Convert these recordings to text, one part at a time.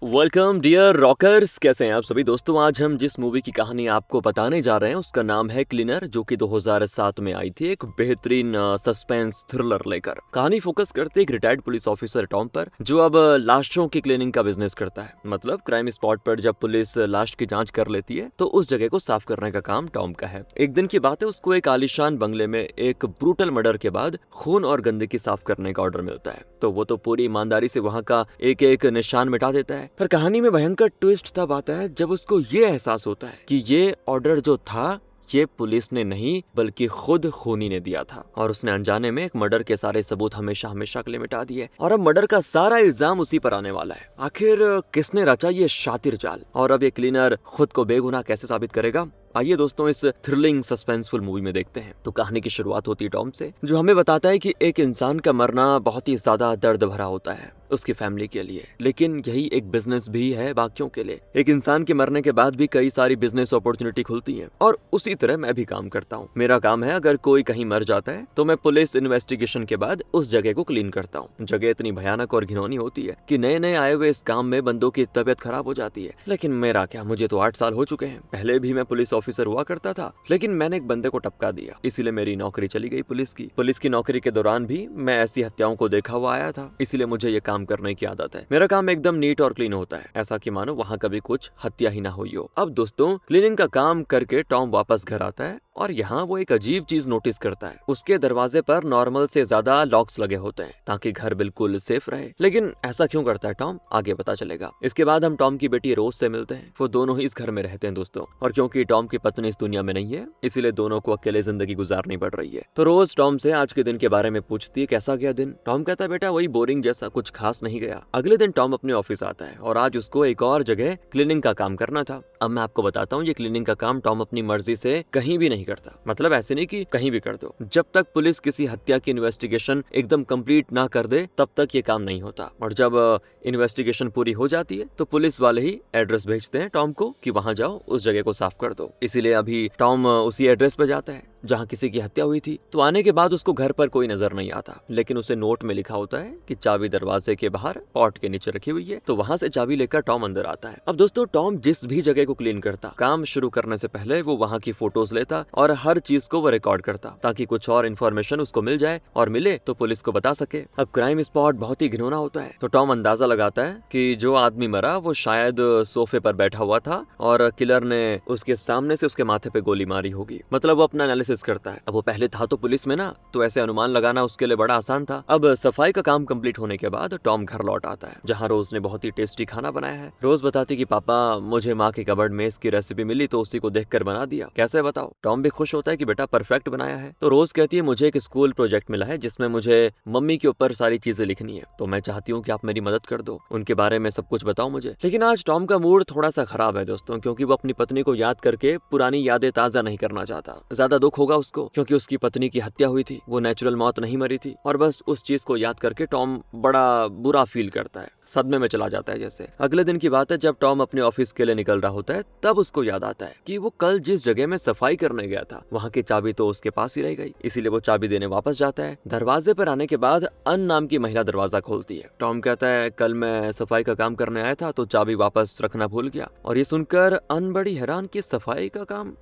Welcome dear rockers, कैसे हैं आप सभी दोस्तों। आज हम जिस मूवी की कहानी आपको बताने जा रहे हैं उसका नाम है क्लीनर, जो कि 2007 में आई थी। एक बेहतरीन सस्पेंस थ्रिलर लेकर कहानी फोकस करती है एक रिटायर्ड पुलिस ऑफिसर टॉम पर, जो अब लाशों की क्लीनिंग का बिजनेस करता है। मतलब क्राइम स्पॉट पर जब पुलिस लाश की जांच कर लेती है तो उस जगह को साफ करने का काम टॉम का है। एक दिन की बात है, उसको एक आलीशान बंगले में एक ब्रूटल मर्डर के बाद खून और गंदगी साफ करने का ऑर्डर मिलता है। तो वो तो पूरी ईमानदारी से वहाँ का एक एक निशान मिटा देता है। पर कहानी में भयंकर ट्विस्ट तब आता है जब उसको ये एहसास होता है कि ये ऑर्डर जो था ये पुलिस ने नहीं बल्कि खुद खूनी ने दिया था, और उसने अनजाने में एक मर्डर के सारे सबूत हमेशा हमेशा के लिए मिटा दिए। और अब मर्डर का सारा इल्जाम उसी पर आने वाला है। आखिर किसने रचा ये शातिर जाल, और अब ये क्लीनर खुद को बेगुनाह कैसे साबित करेगा? आइए दोस्तों इस थ्रिलिंग सस्पेंसफुल मूवी में देखते हैं। तो कहानी की शुरुआत होती है टॉम से, जो हमें बताता है कि एक इंसान का मरना बहुत ही ज्यादा दर्द भरा होता है उसकी फैमिली के लिए, लेकिन यही एक बिजनेस भी है बाकियों के लिए। एक इंसान के मरने के बाद भी कई सारी बिजनेस अपॉर्चुनिटी खुलती हैं, और उसी तरह मैं भी काम करता हूँ। मेरा काम है, अगर कोई कहीं मर जाता है तो मैं पुलिस इन्वेस्टिगेशन के बाद उस जगह को क्लीन करता हूँ। जगह इतनी भयानक और घिनौनी होती है कि नए नए आए हुए इस काम में बंदों की तबीयत खराब हो जाती है। लेकिन मेरा क्या, मुझे तो 8 साल हो चुके हैं। पहले भी मैं पुलिस ऑफिसर हुआ करता था, लेकिन मैंने एक बंदे को टपका दिया, इसीलिए मेरी नौकरी चली गई पुलिस की नौकरी के दौरान भी मैं ऐसी हत्याओं को देखा हुआ आया था, इसीलिए मुझे ये काम करने की आदत है। मेरा काम एकदम नीट और क्लीन होता है, ऐसा कि मानो वहाँ कभी कुछ हत्या ही ना हुई हो। अब दोस्तों क्लीनिंग का काम करके टॉम वापस घर आता है, और यहाँ वो एक अजीब चीज नोटिस करता है। उसके दरवाजे पर नॉर्मल से ज्यादा लॉक्स लगे होते हैं ताकि घर बिल्कुल सेफ रहे। लेकिन ऐसा क्यों करता है टॉम, आगे पता चलेगा। इसके बाद हम टॉम की बेटी रोज से मिलते हैं। वो दोनों ही इस घर में रहते हैं दोस्तों, और क्योंकि टॉम की पत्नी इस दुनिया में नहीं है, इसीलिए दोनों को अकेले जिंदगी गुजारनी पड़ रही है। तो रोज टॉम से आज के दिन के बारे में पूछती है, कैसा गया दिन। टॉम कहता है, बेटा वही बोरिंग जैसा, कुछ खास नहीं गया। अगले दिन टॉम अपने ऑफिस आता है, और आज उसको एक और जगह क्लीनिंग का काम करना था। अब मैं आपको बताता हूँ, ये क्लीनिंग का काम टॉम अपनी मर्जी से कहीं भी नहीं करता। मतलब ऐसे नहीं कि कहीं भी कर दो, जब तक पुलिस किसी हत्या की इन्वेस्टिगेशन एकदम कंप्लीट ना कर दे तब तक ये काम नहीं होता। और जब इन्वेस्टिगेशन पूरी हो जाती है तो पुलिस वाले ही एड्रेस भेजते हैं टॉम को कि वहां जाओ, उस जगह को साफ कर दो। इसीलिए अभी टॉम उसी एड्रेस पे जाता है जहाँ किसी की हत्या हुई थी। तो आने के बाद उसको घर पर कोई नजर नहीं आता, लेकिन उसे नोट में लिखा होता है कि चाबी दरवाजे के बाहर पॉट के नीचे रखी हुई है। तो वहां से चाबी लेकर टॉम अंदर आता है। अब दोस्तों टॉम जिस भी जगह को क्लीन करता, काम शुरू करने से पहले वो वहाँ की फोटोज लेता और हर चीज को वो रिकॉर्ड करता, ताकि कुछ और इन्फॉर्मेशन उसको मिल जाए, और मिले तो पुलिस को बता सके। अब क्राइम स्पॉट बहुत ही घिनौना होता है, तो टॉम अंदाजा लगाता है कि जो आदमी मरा वो शायद सोफे पर बैठा हुआ था, और किलर ने उसके सामने से उसके माथे पे गोली मारी होगी। मतलब वो अपना एनालिसिस करता है। अब वो पहले था तो पुलिस में ना, तो ऐसे अनुमान लगाना उसके लिए बड़ा आसान था। अब सफाई का काम कंप्लीट होने के बाद टॉम घर लौट आता है, जहाँ रोज ने बहुत ही टेस्टी खाना बनाया है। रोज बताती कि पापा मुझे माँ के कबर्ड में इसकी रेसिपी मिली तो उसी को देखकर बना दिया, कैसे बताओ। टॉम भी खुश होता है कि बेटा परफेक्ट बनाया है। तो रोज कहती है, मुझे एक स्कूल प्रोजेक्ट मिला है जिसमें मुझे मम्मी के ऊपर सारी चीजें लिखनी है, तो मैं चाहती हूँ कि आप मेरी मदद कर दो, उनके बारे में सब कुछ बताओ मुझे। लेकिन आज टॉम का मूड थोड़ा सा खराब है दोस्तों, क्योंकि वो अपनी पत्नी को याद करके पुरानी यादें ताजा नहीं करना चाहता। ज्यादा दुख होगा उसको, क्योंकि उसकी पत्नी की हत्या हुई थी, वो नेचुरल मौत नहीं मरी थी। और बस उस चीज को याद करके टॉम बड़ा बुरा फील करता है, सदमे में चला जाता है जैसे। अगले दिन की बात है, जब टॉम अपने ऑफिस के लिए निकल रहा होता है तब उसको याद आता है कि वो कल जिस जगह में सफाई करने गया था वहाँ की चाबी तो उसके पास ही रह गई। इसीलिए वो चाबी देने वापस जाता है। दरवाजे पर आने के बाद अन नाम की महिला दरवाजा खोलती है। टॉम कहता है, कल मैं सफाई का काम करने आया था तो चाबी वापस रखना भूल गया। और ये सुनकर अन बड़ी हैरान कि सफाई का काम,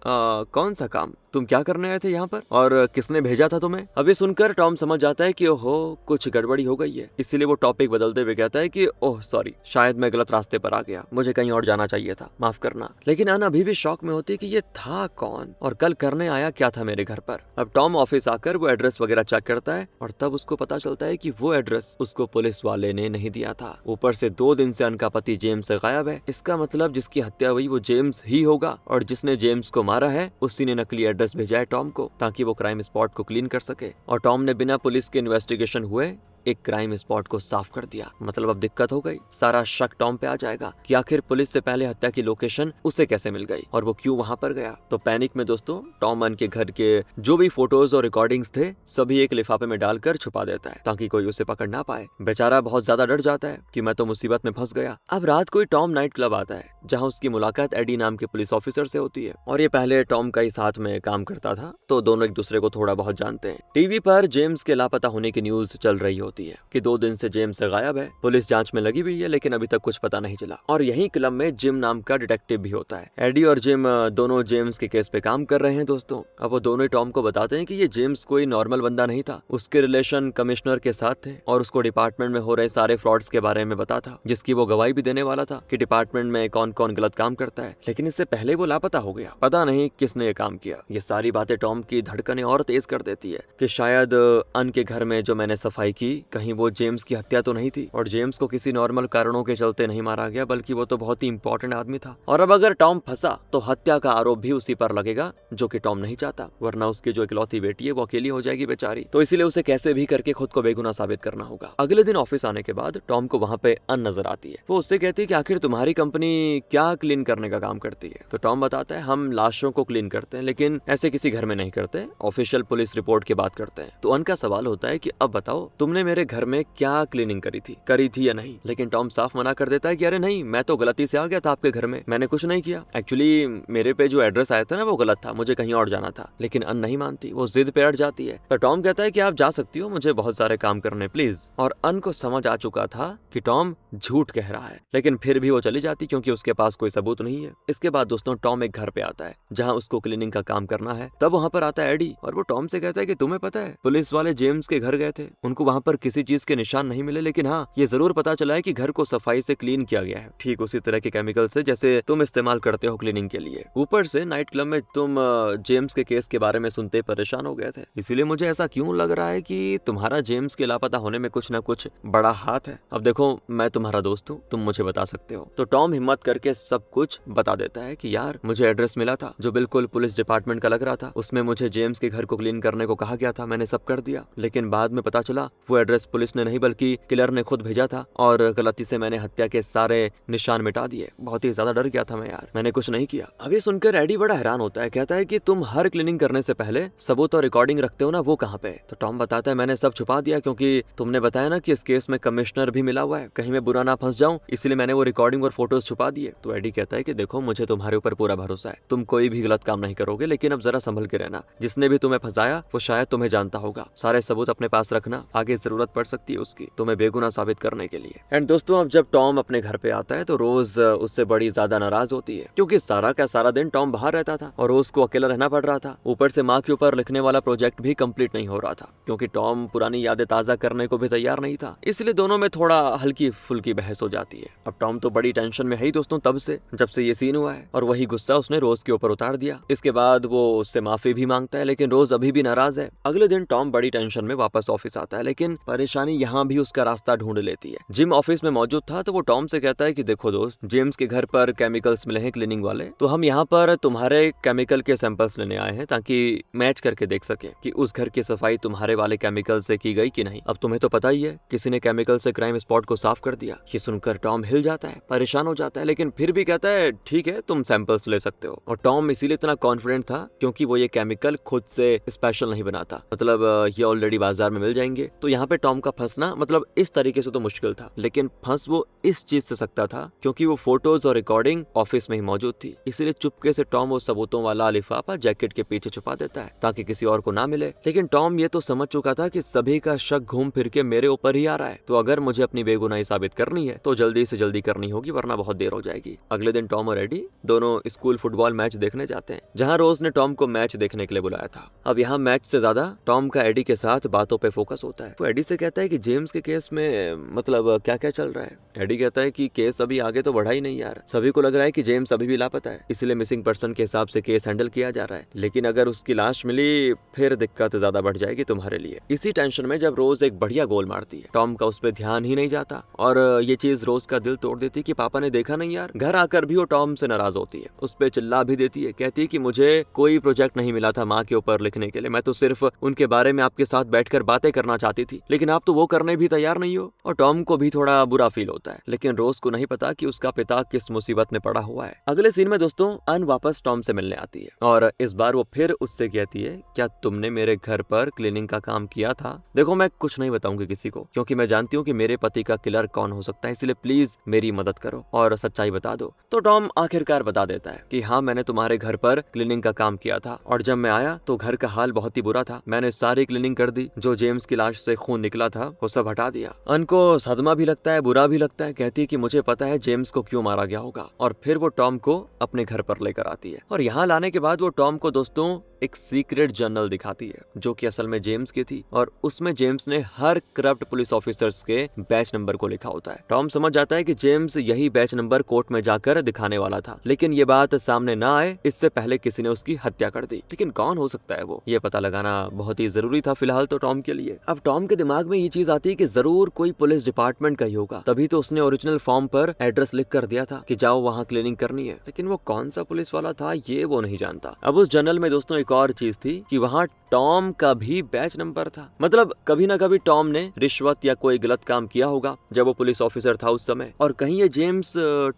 कौन सा काम, तुम क्या करने आए थे यहाँ पर, और किसने भेजा था तुम्हें? अब ये सुनकर टॉम समझ जाता है कि ओहो कुछ गड़बड़ी हो गई है। इसीलिए वो टॉपिक बदलते हुए कहता है कि ओह सॉरी, शायद मैं गलत रास्ते पर आ गया, मुझे कहीं और जाना चाहिए था, माफ करना। लेकिन अन अभी भी शॉक में होती है कि ये था कौन और कल करने आया क्या था मेरे घर पर। अब टॉम ऑफिस आकर वो एड्रेस वगैरह चेक करता है, और तब उसको पता चलता है कि वो एड्रेस उसको पुलिस वाले ने नहीं दिया था। ऊपर से 2 दिन से अन का पति जेम्स गायब है। इसका मतलब जिसकी हत्या हुई वो जेम्स ही होगा, और जिसने जेम्स को मारा है उसी ने नकली एड्रेस भेजा है टॉम को, ताकि वो क्राइम स्पॉट को क्लीन कर सके। और टॉम ने बिना पुलिस के इन्वेस्टिगेशन हुए एक क्राइम स्पॉट को साफ कर दिया। मतलब अब दिक्कत हो गई, सारा शक टॉम पे आ जाएगा कि आखिर पुलिस से पहले हत्या की लोकेशन उसे कैसे मिल गई और वो क्यों वहां पर गया। तो पैनिक में दोस्तों टॉम अन के घर के जो भी फोटोज और रिकॉर्डिंग्स थे सभी एक लिफाफे में डालकर छुपा देता है, ताकि कोई उसे पकड़ ना पाए। बेचारा बहुत ज्यादा डर जाता है कि मैं तो मुसीबत में फंस गया। अब रात को टॉम नाइट क्लब आता है, जहाँ उसकी मुलाकात एडी नाम के पुलिस ऑफिसर से होती है। और ये पहले टॉम का ही साथ में काम करता था, तो दोनों एक दूसरे को थोड़ा बहुत जानते हैं। टीवी पर जेम्स के लापता होने की न्यूज चल रही होती है कि 2 दिन से जेम्स गायब है। पुलिस जांच में लगी हुई है, लेकिन अभी तक कुछ पता नहीं चला। और यही क्लब में जिम नाम का डिटेक्टिव भी होता है। एडी और जिम दोनों जेम्स के केस पे काम कर रहे हैं दोस्तों। अब वो दोनों टॉम को बताते हैं कि ये जेम्स कोई नॉर्मल बंदा नहीं था, उसके रिलेशन कमिश्नर के साथ थे और उसको डिपार्टमेंट में हो रहे सारे फ्रॉड्स के बारे में पता था, जिसकी वो गवाही भी देने वाला था कि डिपार्टमेंट में कौन कौन गलत काम करता है। लेकिन इससे पहले वो लापता हो गया, पता नहीं किसने ये काम किया। ये सारी बातें टॉम की धड़कनें और तेज कर देती है कि शायद अन के घर में जो मैंने सफाई की, कहीं वो जेम्स की हत्या तो नहीं थी और जेम्स को किसी नॉर्मल कारणों के चलते नहीं मारा गया, बल्कि वो तो बहुत ही इंपॉर्टेंट आदमी था। और अब अगर टॉम फंसा तो हत्या का आरोप भी उसी पर लगेगा, जो कि टॉम नहीं चाहता, वरना उसकी जो इकलौती बेटी है वो अकेली हो जाएगी बेचारी। तो इसीलिए उसे कैसे भी करके खुद को बेगुनाह साबित करना होगा। अगले दिन ऑफिस आने के बाद टॉम को वहाँ पे अन नजर आती है। वो उससे कहती है कि आखिर तुम्हारी कंपनी क्या क्लीन करने का काम करती है। तो टॉम बताता है, हम लाशों को क्लीन करते हैं, लेकिन ऐसे किसी घर में नहीं करते, ऑफिशियल पुलिस रिपोर्ट की बात करते हैं। तो अन का सवाल होता है कि अब बताओ तुमने मेरे घर में क्या क्लीनिंग करी थी या नहीं। लेकिन टॉम साफ मना कर देता है कि अरे नहीं, मैं तो गलती से आ गया था आपके घर में, मैंने कुछ नहीं किया। एक्चुअली मेरे पे जो एड्रेस आया था ना वो गलत था, मुझे कहीं और जाना था। लेकिन अन नहीं मानती, वो जिद पे अड़ जाती है। तो टॉम कहता है कि आप जा सकती हो, मुझे बहुत सारे काम करने प्लीज। और अन को समझ आ चुका था कि टॉम झूठ कह रहा है, लेकिन फिर भी वो चली जाती क्योंकि उसके पास कोई सबूत नहीं है। इसके बाद दोस्तों टॉम एक घर पे आता है जहाँ उसको क्लीनिंग का काम करना है। तब वहाँ पर आता है एडी और वो टॉम से कहता है कि तुम्हें पता है पुलिस वाले जेम्स के घर गए थे, उनको वहाँ पर किसी चीज के निशान नहीं मिले, लेकिन हाँ ये जरूर पता चला है कि घर को सफाई से क्लीन किया गया है, ठीक उसी तरह के केमिकल से जैसे तुम इस्तेमाल करते हो क्लीनिंग के लिए। ऊपर से नाइट क्लब में तुम जेम्स के केस के बारे में सुनते परेशान हो गए थे, इसीलिए मुझे ऐसा क्यों लग रहा है कि तुम्हारा जेम्स के लापता होने में कुछ ना कुछ बड़ा हाथ है। अब देखो मैं तुम्हारा दोस्त हूँ, तुम मुझे बता सकते हो। तो टॉम हिम्मत करके सब कुछ बता देता है कि यार मुझे एड्रेस मिला था जो बिल्कुल पुलिस डिपार्टमेंट का लग रहा था, उसमें मुझे जेम्स के घर को क्लीन करने को कहा गया था, मैंने सब कर दिया। लेकिन बाद में पता चला वो एड्रेस पुलिस ने नहीं बल्कि किलर ने खुद भेजा था और गलती से मैंने हत्या के सारे निशान मिटा दिए। बहुत ही ज्यादा डर गया था मैं यार, मैंने कुछ नहीं किया। अब ये सुनकर एडी बड़ा हैरान होता है, कहता है कि तुम हर क्लीनिंग करने से पहले सबूत और रिकॉर्डिंग रखते हो ना, वो कहाँ पे? तो टॉम बताता है मैंने सब छुपा दिया क्योंकि तुमने बताया ना कि इस केस में कमिश्नर भी मिला हुआ है, कहीं मैं बुरा ना फंस जाऊं, इसलिए मैंने वो रिकॉर्डिंग और फोटोज छुपा दिए। तो एडी कहता है कि देखो मुझे तुम्हारे ऊपर पूरा भरोसा है, तुम कोई भी गलत काम नहीं करोगे, लेकिन अब जरा संभल के रहना, जिसने भी तुम्हें फंसाया वो शायद तुम्हें जानता होगा, सारे सबूत अपने पास रखना, आगे जरूरत पड़ सकती है उसकी तुम्हें बेगुनाह साबित करने के लिए। एंड दोस्तों अब जब टॉम अपने घर पे आता है तो रोज उससे बड़ी ज्यादा नाराज होती है क्योंकि सारा का सारा दिन टॉम बाहर रहता था और रोज को अकेला रहना पड़ रहा था। ऊपर से माँ के ऊपर लिखने वाला प्रोजेक्ट भी कंप्लीट नहीं हो रहा था क्योंकि टॉम पुरानी यादें ताजा करने को भी तैयार नहीं था, इसलिए दोनों में थोड़ा हल्की फुल्की बहस हो जाती है। अब टॉम तो बड़ी टेंशन में है ही दोस्तों तब से जब से ये सीन हुआ है, और वही गुस्सा उसने रोज के ऊपर उतार दिया। इसके बाद वो उससे माफी भी मांगता है, लेकिन रोज अभी भी नाराज है। अगले दिन टॉम बड़ी टेंशन में वापस ऑफिस आता है, लेकिन परेशानी यहाँ भी उसका रास्ता ढूंढ लेती है। जिम ऑफिस में मौजूद था तो वो टॉम से कहता है कि देखो दोस्त, जेम्स के घर पर केमिकल्स मिले हैं क्लीनिंग वाले, तो हम यहाँ पर तुम्हारे केमिकल के सैंपल्स लेने आए हैं ताकि मैच करके देख सके कि उस घर की सफाई तुम्हारे वाले केमिकल से की गई कि नहीं। अब तुम्हें तो पता ही है किसी ने केमिकल से क्राइम स्पॉट को साफ कर दिया। ये सुनकर टॉम हिल जाता है, परेशान हो जाता है, लेकिन फिर भी कहता है ठीक है तुम सैंपल्स ले सकते हो। और टॉम इसीलिए इतना कॉन्फिडेंट था क्योंकि वो ये केमिकल खुद से स्पेशल नहीं बनाता, मतलब ये ऑलरेडी बाजार में मिल जाएंगे। तो यहाँ पे टॉम का फंसना मतलब इस तरीके से तो मुश्किल था, लेकिन फंस वो इस चीज से सकता था क्योंकि वो फोटोज और रिकॉर्डिंग ऑफिस में ही मौजूद थी। इसीलिए चुपके से टॉम वो सबूतों वाला लिफाफा जैकेट के पीछे छुपा देता है ताकि किसी और को ना मिले। लेकिन टॉम ये तो समझ चुका था कि सभी का शक घूम फिर के मेरे ऊपर ही आ रहा है, तो अगर मुझे अपनी बेगुनाही साबित करनी है तो जल्दी से जल्दी करनी होगी, वरना बहुत देर हो जाएगी। अगले दिन टॉम और एडी दोनों स्कूल फुटबॉल मैच देखने जाते हैं, जहाँ रोज ने टॉम को मैच देखने के लिए बुलाया था। अब यहाँ मैच से ज्यादा टॉम का एडी के साथ बातों पे फोकस होता है। वो एडी से कहता है कि जेम्स के केस में मतलब क्या क्या चल रहा है। एडी कहता है कि केस अभी आगे तो बढ़ा ही नहीं यार, सभी को लग रहा है कि जेम्स अभी भी लापता है, इसलिए मिसिंग पर्सन के हिसाब से केस हैंडल किया जा रहा है, लेकिन अगर उसकी लाश मिली फिर दिक्कत ज्यादा बढ़ जाएगी तुम्हारे लिए। इसी टेंशन में जब रोज एक बढ़िया गोल मारती है, टॉम का उस पर ध्यान ही नहीं जाता और ये चीज रोज का दिल तोड़ देती कि पापा ने देखा नहीं यार। घर आकर भी वो टॉम से नाराज होती है, उस पर चिल्ला भी देती है, कहती है कि मुझे कोई प्रोजेक्ट नहीं मिला था माँ के ऊपर लिखने के लिए, मैं तो सिर्फ उनके बारे में आपके साथ बैठकर बातें करना चाहती थी, लेकिन आप तो वो करने भी तैयार नहीं हो। और टॉम को भी थोड़ा बुरा फील होता है, लेकिन रोज को नहीं पता कि उसका पिता किस मुसीबत में पड़ा हुआ है। अगले सीन में दोस्तों अन वापस टॉम से मिलने आती है और इस बार वो फिर उससे कहती है क्या तुमने मेरे घर पर क्लीनिंग का काम किया था? देखो मैं कुछ नहीं बताऊंगी किसी को क्योंकि मैं जानती हूँ कि मेरे पति का किलर कौन हो सकता है, इसलिए प्लीज मेरी मदद करो और सच्चाई सच्चाई बता दो। तो टॉम आखिरकार बता देता है कि हाँ, मैंने तुम्हारे घर पर क्लीनिंग का काम किया था और जब मैं आया तो घर का हाल बहुत ही बुरा था। मैंने सारी क्लीनिंग कर दी, जो जेम्स की लाश से खून निकला था वो सब हटा दिया। अन को सदमा भी लगता है, बुरा भी लगता है। कहती है कि मुझे पता है जेम्स को क्यों मारा गया होगा, और फिर वो टॉम को अपने घर पर लेकर आती है और यहाँ लाने के बाद वो टॉम को दोस्तों एक सीक्रेट जर्नल दिखाती है जो कि असल में जेम्स की थी, और उसमें जेम्स ने हर करप्ट पुलिस ऑफिसर्स के बैच नंबर को लिखा होता है। टॉम समझ जाता है कि जेम्स यही बैच नंबर कोर्ट में जाकर दिखाने वाला था, लेकिन ये बात सामने ना आए इससे पहले किसी ने उसकी हत्या कर दी। लेकिन कौन हो सकता है वो, ये पता लगाना बहुत ही जरूरी था फिलहाल तो टॉम के लिए। अब टॉम के दिमाग में ये चीज आती है कि जरूर कोई पुलिस डिपार्टमेंट का ही होगा, तभी तो उसने ओरिजिनल फॉर्म पर एड्रेस लिख कर दिया था कि जाओ वहाँ क्लीनिंग करनी है। लेकिन वो कौन सा पुलिस वाला था ये वो नहीं जानता। अब उस जर्नल में दोस्तों एक और चीज थी कि वहाँ टॉम का भी बैच नंबर था। मतलब कभी ना कभी टॉम ने रिश्वत या कोई गलत काम किया होगा जब वो पुलिस ऑफिसर था उस समय, और कहीं ये जेम्स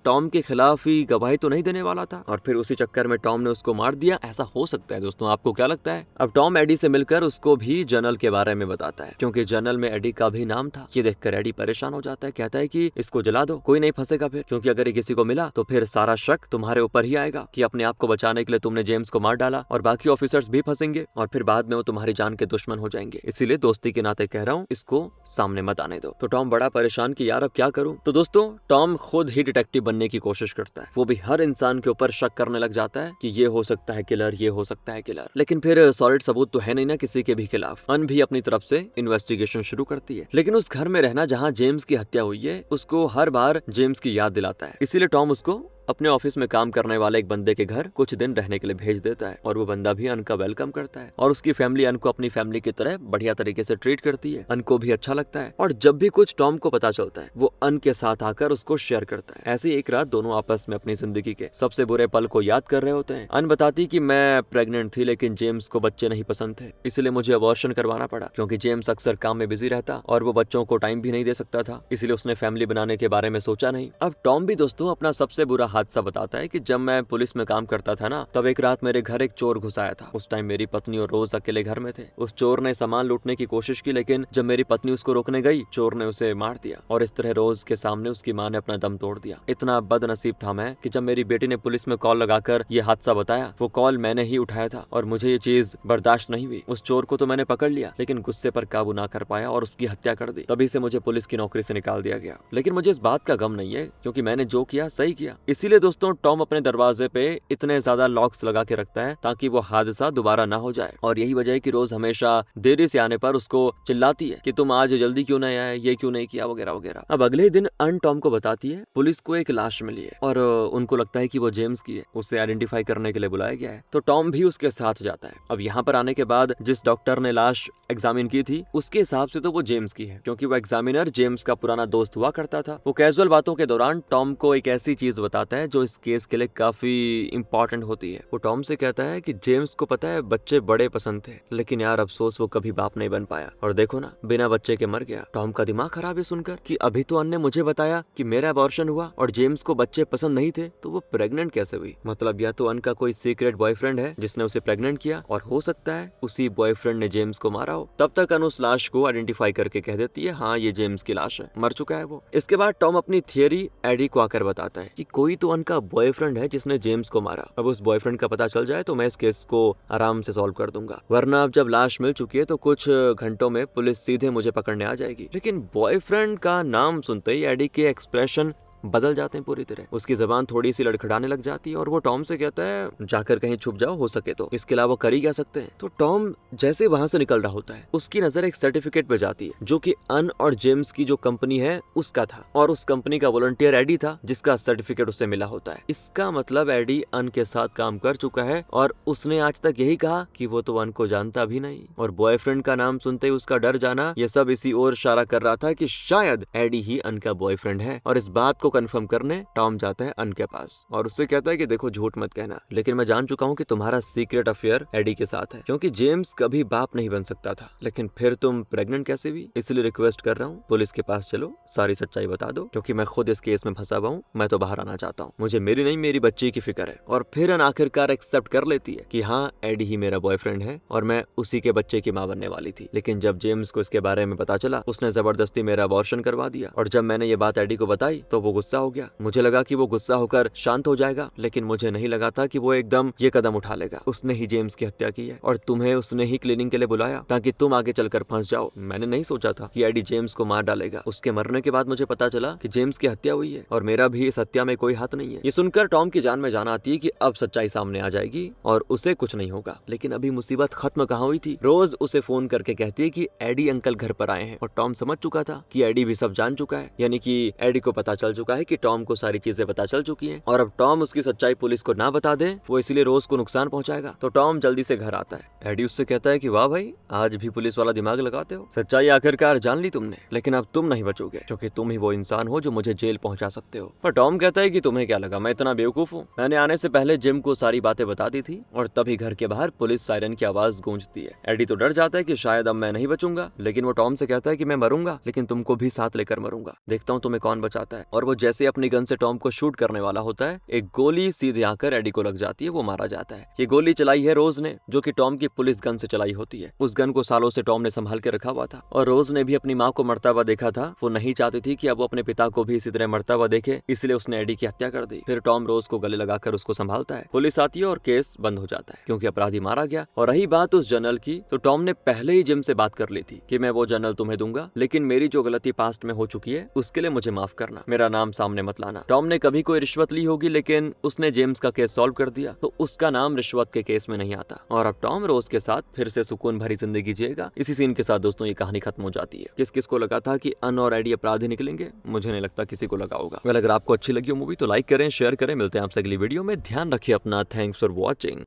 टॉम के खिलाफ ही गवाही तो नहीं देने वाला था और फिर उसी चक्कर में टॉम ने उसको मार दिया। ऐसा हो सकता है दोस्तों, आपको क्या लगता है? अब टॉम एडी से मिलकर उसको भी जर्नल के बारे में बताता है, क्योंकि जर्नल में एडी का भी नाम था। ये देखकर एडी परेशान हो जाता है, कहता है कि इसको जला दो, कोई नहीं फंसेगा फिर, क्योंकि अगर ये किसी को मिला तो फिर सारा शक तुम्हारे ऊपर ही आएगा कि अपने आप को बचाने के लिए तुमने जेम्स को मार डाला, और बाकी ऑफिसर्स भी फंसेंगे और फिर बाद में वो तुम्हारी जान के दुश्मन हो जाएंगे। इसीलिए दोस्ती के नाते कह रहा हूँ, इसको सामने मत आने दो। तो टॉम बड़ा परेशान कि यार अब क्या करूं। तो दोस्तों टॉम खुद ही डिटेक्टिव बनने की कोशिश करता है। वो भी हर इंसान के ऊपर शक करने लग जाता है कि ये हो सकता है किलर, ये हो सकता है किलर, लेकिन फिर सॉलिड सबूत तो है नहीं ना किसी के भी खिलाफ। अन भी अपनी तरफ से इन्वेस्टिगेशन शुरू करती है, लेकिन उस घर में रहना जहाँ जेम्स की हत्या हुई है उसको हर बार जेम्स की याद दिलाता है। इसीलिए टॉम उसको अपने ऑफिस में काम करने वाले एक बंदे के घर कुछ दिन रहने के लिए भेज देता है, और वो बंदा भी अन का वेलकम करता है और उसकी फैमिली अन को अपनी फैमिली की तरह बढ़िया तरीके से ट्रीट करती है। अन को भी अच्छा लगता है, और जब भी कुछ टॉम को पता चलता है वो अन के साथ आकर उसको शेयर करता है। ऐसी एक रात दोनों आपस में अपनी जिंदगी के सबसे बुरे पल को याद कर रहे होते हैं। अन बताती कि मैं प्रेग्नेंट थी, लेकिन जेम्स को बच्चे नहीं पसंद थे, इसलिए मुझे अबॉर्शन करवाना पड़ा, क्योंकि जेम्स अक्सर काम में बिजी रहता और वो बच्चों को टाइम भी नहीं दे सकता था, इसलिए उसने फैमिली बनाने के बारे में सोचा नहीं। अब टॉम भी दोस्तों अपना सबसे बुरा हादसा बताता है कि जब मैं पुलिस में काम करता था ना, तब एक रात मेरे घर एक चोर घुस आया था। उस टाइम मेरी पत्नी और रोज अकेले घर में थे। उस चोर ने सामान लूटने की कोशिश की, लेकिन जब मेरी पत्नी उसको रोकने गई, चोर ने उसे मार दिया, और इस तरह रोज के सामने उसकी माँ ने अपना दम तोड़ दिया। इतना बदनसीब था मैं कि जब मेरी बेटी ने पुलिस में कॉल लगाकर ये हादसा बताया, वो कॉल मैंने ही उठाया था, और मुझे ये चीज बर्दाश्त नहीं हुई। उस चोर को तो मैंने पकड़ लिया, लेकिन गुस्से पर काबू ना कर पाया और उसकी हत्या कर दी। तभी से मुझे पुलिस की नौकरी से निकाल दिया गया, लेकिन मुझे इस बात का गम नहीं है, क्योंकि मैंने जो किया सही किया। इसीलिए दोस्तों टॉम अपने दरवाजे पे इतने ज्यादा लॉक्स लगा के रखता है ताकि वो हादसा दोबारा ना हो जाए, और यही वजह है कि रोज हमेशा देरी से आने पर उसको चिल्लाती है कि तुम आज जल्दी क्यों नहीं आए, ये क्यों नहीं किया, वगैरह वगैरह। अब अगले दिन अन टॉम को बताती है पुलिस को एक लाश मिली है, और उनको लगता है कि वो जेम्स की है। उसे आइडेंटिफाई करने के लिए बुलाया गया है, तो टॉम भी उसके साथ जाता है। अब यहाँ पर आने के बाद जिस डॉक्टर ने लाश एग्जामिन की थी उसके हिसाब से तो वो जेम्स की है, क्योंकि वो एग्जामिनर जेम्स का पुराना दोस्त हुआ करता था। वो कैजुअल बातों के दौरान टॉम को एक ऐसी चीज बताता है जो इस केस के लिए काफी इंपॉर्टेंट होती है। वो टॉम से कहता है कि जेम्स को पता है बच्चे बड़े पसंद थे, लेकिन यार अफसोस वो कभी बाप नहीं बन पाया, और देखो ना बिना बच्चे के मर गया। टॉम का दिमाग खराब है सुनकर कि अभी तो अन ने मुझे बताया कि मेरा अबॉर्शन हुआ और जेम्स को बच्चे पसंद नहीं थे, तो वो प्रेग्नेंट कैसे हुई? मतलब या तो अन का कोई सीक्रेट बॉयफ्रेंड है जिसने उसे प्रेग्नेंट किया, और हो सकता है उसी बॉयफ्रेंड ने जेम्स को मारा हो। तब तक अन उस लाश को आइडेंटिफाई करके कह देती है हाँ ये जेम्स की लाश है, मर चुका है वो। इसके बाद टॉम अपनी थियरी एडी को आकर बताता है कि कोई तो अन का बॉयफ्रेंड है जिसने जेम्स को मारा। अब उस बॉयफ्रेंड का पता चल जाए तो मैं इस केस को आराम से सॉल्व कर दूंगा, वरना अब जब लाश मिल चुकी है तो कुछ घंटों में पुलिस सीधे मुझे पकड़ने आ जाएगी। लेकिन बॉयफ्रेंड का नाम सुनते ही एडी के एक्सप्रेशन बदल जाते हैं पूरी तरह। उसकी जबान थोड़ी सी लड़खड़ाने लग जाती है और वो टॉम से कहता है जाकर कहीं छुप जाओ हो सके तो, इसके अलावा कर ही क्या सकते हैं। तो टॉम जैसे वहां से निकल रहा होता है उसकी नजर एक सर्टिफिकेट पे जाती है जो कि अन और जेम्स की जो कंपनी है उसका था, और उस कंपनी का वॉलंटियर एडी था जिसका सर्टिफिकेट उससे मिला होता है। इसका मतलब एडी अन के साथ काम कर चुका है, और उसने आज तक यही कहा कि वो तो अन को जानता भी नहीं, और बॉयफ्रेंड का नाम सुनते ही उसका डर जाना, ये सब इसी ओर इशारा कर रहा था कि शायद एडी ही अन का बॉयफ्रेंड है। और इस बात को कंफर्म करने टॉम जाता है अन के पास और उससे कहता है कि देखो झूठ मत कहना, लेकिन मैं जान चुका हूँ कि तुम्हारा सीक्रेट अफेयर एडी के साथ है, क्योंकि जेम्स कभी बाप नहीं बन सकता था, लेकिन फिर तुम प्रेग्नेंट कैसे हुई? इसलिए रिक्वेस्ट कर रहा हूँ पुलिस के पास चलो, सारी सच्चाई बता दो, क्योंकि मैं खुद इस केस में फंसा हुआ हूँ, मैं तो बाहर आना चाहता हूँ, मुझे मेरी नहीं मेरी बच्ची की फिक्र है। और फिर अन आखिरकार एक्सेप्ट कर लेती है कि हाँ एडी ही मेरा बॉयफ्रेंड है और मैं उसी के बच्चे की माँ बनने वाली थी। लेकिन जब जेम्स को इसके बारे में पता चला उसने जबरदस्ती मेरा अबॉर्शन करवा दिया, और जब मैंने ये बात एडी को बताई तो वो गुस्सा हो गया। मुझे लगा कि वो गुस्सा होकर शांत हो जाएगा, लेकिन मुझे नहीं लगा था कि वो एकदम ये कदम उठा लेगा। उसने ही जेम्स की हत्या की है और तुम्हें उसने ही क्लीनिंग के लिए बुलाया ताकि तुम आगे चलकर फंस जाओ। मैंने नहीं सोचा था कि एडी जेम्स को मार डालेगा। उसके मरने के बाद मुझे पता चला कि जेम्स की हत्या हुई है और मेरा भी इस हत्या में कोई हाथ नहीं है। ये सुनकर टॉम की जान में जान आती है कि अब सच्चाई सामने आ जाएगी और उसे कुछ नहीं होगा। लेकिन अभी मुसीबत खत्म कहाँ हुई थी। रोज उसे फोन करके कहती है कि एडी अंकल घर पर आए हैं और टॉम समझ चुका था कि एडी भी सब जान चुका है, यानी कि एडी को पता चल चुका है कि टॉम को सारी चीजें पता चल चुकी हैं और अब टॉम उसकी सच्चाई पुलिस को ना बता दे वो इसलिए रोज को नुकसान पहुंचाएगा। तो टॉम जल्दी से घर आता है। एडी उससे कहता है कि वाह भाई, आज भी पुलिस वाला दिमाग लगाते हो, सच्चाई आखिरकार जान ली तुमने, लेकिन अब तुम नहीं बचोगे क्योंकि तुम ही वो इंसान हो जो मुझे जेल पहुंचा सकते हो। पर टॉम कहता है कि तुम्हें क्या लगा मैं इतना बेवकूफ हूँ, मैंने आने से पहले जिम को सारी बातें बता दी थी। और तभी घर के बाहर पुलिस सायरन की आवाज गूंजती है। एडी तो डर जाता है कि शायद अब मैं नहीं बचूंगा, लेकिन वो टॉम से कहता है कि मैं मरूंगा लेकिन तुमको भी साथ लेकर मरूंगा, देखता हूँ तुम्हें कौन बचाता है। और वो जैसे अपनी गन से टॉम को शूट करने वाला होता है, एक गोली सीधे आकर एडी को लग जाती है, वो मारा जाता है। ये गोली चलाई है रोज ने, जो कि टॉम की पुलिस गन से चलाई होती है। उस गन को सालों से टॉम ने संभाल के रखा हुआ था और रोज ने भी अपनी माँ को मरता हुआ देखा था। वो नहीं चाहती थी कि अब वो अपने पिता को भी इसी तरह मरता हुआ देखे, इसलिए उसने एडी की हत्या कर दी। फिर टॉम रोज को गले लगाकर उसको संभालता है। पुलिस आती है और केस बंद हो जाता है क्योंकि अपराधी मारा गया। और रही बात उस जनरल की, तो टॉम ने पहले ही जिम से बात कर ली थी कि मैं वो जनरल तुम्हें दूंगा, लेकिन मेरी जो गलती पास्ट में हो चुकी है उसके लिए मुझे माफ करना, मेरा नाम सामने मत लाना। टॉम ने कभी कोई रिश्वत ली होगी, लेकिन उसने जेम्स का केस सॉल्व कर दिया तो उसका नाम रिश्वत के केस में नहीं आता और अब टॉम रोज के साथ फिर से सुकून भरी जिंदगी जिएगा। इसी सीन के साथ दोस्तों ये कहानी खत्म हो जाती है। किस किस को लगा था कि अन और एडी अपराधी निकलेंगे? मुझे नहीं लगता किसी को लगा होगा। अगर आपको अच्छी लगी हो मूवी तो लाइक करें, शेयर करें। मिलते हैं आपसे अगली वीडियो में। ध्यान रखिए अपना। Thanks for watching.